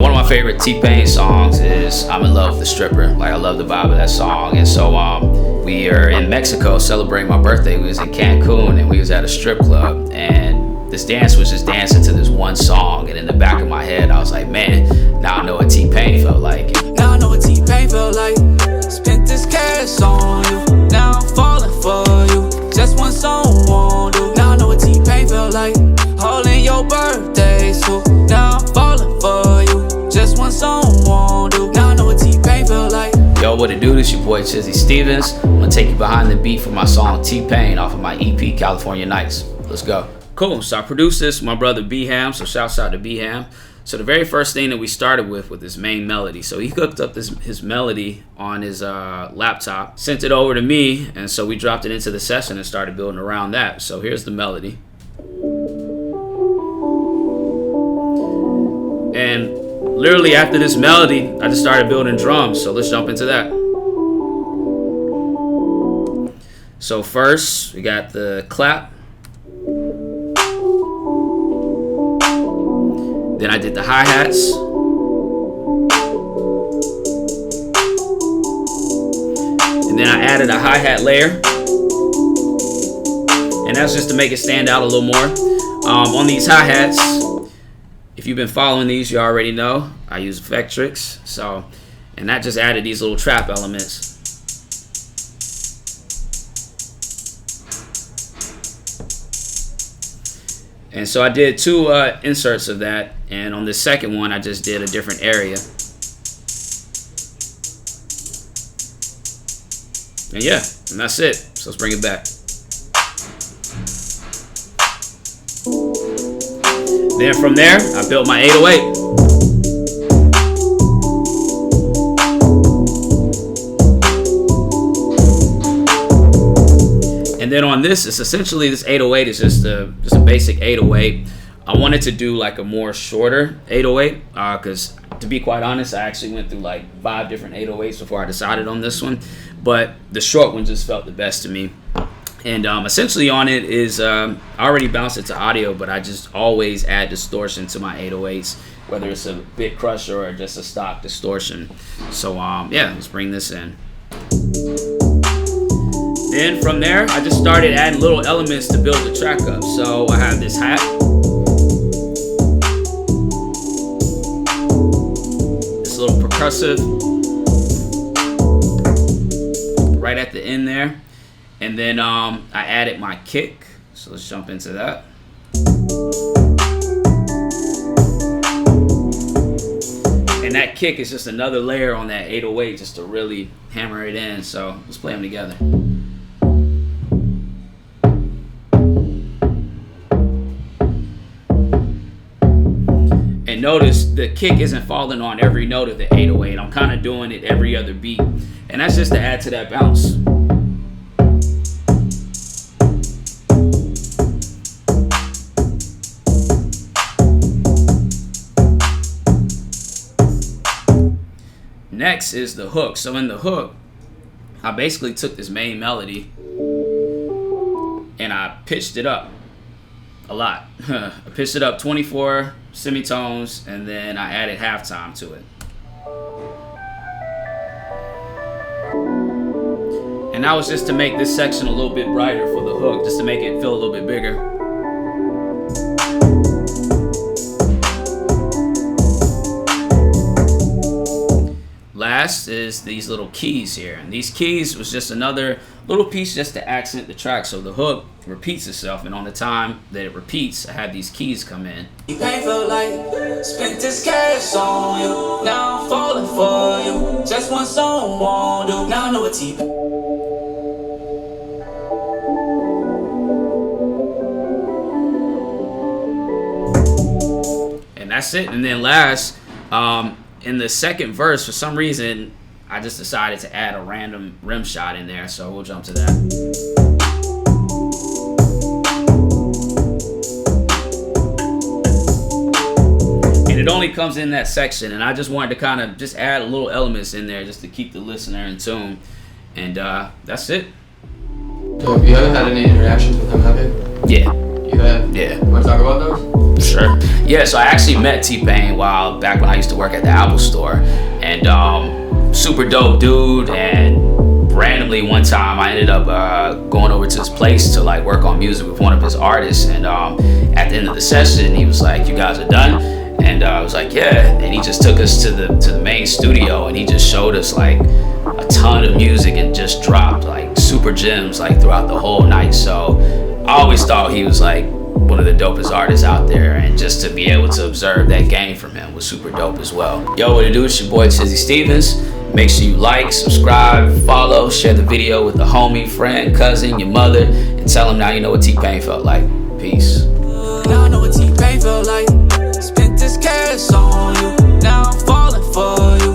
One of my favorite T-Pain songs is I'm in Love with the Stripper. Like, I love the vibe of that song. And so we are in Mexico celebrating my birthday. We was in Cancun and we was at a strip club, and this dance was just dancing to this one song. And in the back of my head I was like, man, now I know what T-Pain felt like. Now I know what T-Pain felt like. Spent this cash on you, now I'm falling for you. Just one song won't do. Now I know what T-Pain felt like. All in your birthday suit, now I'm falling for you. Just one song won't do. Now I know what T-Pain felt like. Yo, what it do? This your boy Chizzy Stevens. I'm gonna take you behind the beat for my song T-Pain off of my EP California Nights. Let's go. Cool, so I produced this with my brother B-Ham, so shouts out to B-Ham. So the very first thing that we started with his main melody. So he hooked up his melody on his laptop, sent it over to me, and so we dropped it into the session and started building around that. So here's the melody. And literally after this melody, I just started building drums. So let's jump into that. So first, we got the clap. Then I did the hi-hats. And then I added a hi-hat layer. And that's just to make it stand out a little more. On these hi-hats, if you've been following these, you already know I use Vectrix. So, and that just added these little trap elements. And so I did two inserts of that, and on the second one I just did a different area. And yeah, and that's it. So let's bring it back. Then from there, I built my 808. And then on this, it's essentially this 808 is just a basic 808. I wanted to do like a more shorter 808 because to be quite honest, I actually went through like 5 different 808s before I decided on this one. But the short one just felt the best to me. And essentially on it is, I already bounced it to audio, but I just always add distortion to my 808s, whether it's a bit crusher or just a stock distortion. So yeah, let's bring this in. Then from there, I just started adding little elements to build the track up. So I have this hat. This little percussive right at the end there. And then I added my kick. So let's jump into that. And that kick is just another layer on that 808 just to really hammer it in. So let's play them together. And notice the kick isn't falling on every note of the 808. I'm kind of doing it every other beat. And that's just to add to that bounce. Next is the hook. So in the hook, I basically took this main melody and I pitched it up a lot. I pitched it up 24 semitones, and then I added halftime to it. And that was just to make this section a little bit brighter for the hook, just to make it feel a little bit bigger. Last is these little keys here, and these keys was just another little piece just to accent the track. So the hook repeats itself, and on the time that it repeats, I have these keys come in. T-Pain felt like spent this cash on you, now I'm falling for you. Just one song won't do. Now I know what T-Pain. And that's it. And then last, in the second verse, for some reason, I just decided to add a random rim shot in there. So we'll jump to that. And it only comes in that section. And I just wanted to kind of just add little elements in there just to keep the listener in tune. And that's it. So have you ever had any interactions with him, have you? Yeah. You have? Yeah. Want to talk about those? Sure. Yeah, so I actually met T-Pain while back when I used to work at the Apple Store, and super dope dude. And randomly one time I ended up going over to his place to like work on music with one of his artists. And at the end of the session, he was like, "You guys are done?" And I was like, "Yeah." And he just took us to the main studio, and he just showed us like a ton of music and just dropped like super gems like throughout the whole night. So I always thought he was like one of the dopest artists out there, and just to be able to observe that game from him was super dope as well. Yo, what it do? It's your boy Chizzy Stevens. Make sure you like, subscribe, follow, share the video with a homie, friend, cousin, your mother, and tell them now you know what T-Pain felt like. Peace. Now I know what T-Pain felt like. Spent this cash on you. Now I'm falling for you.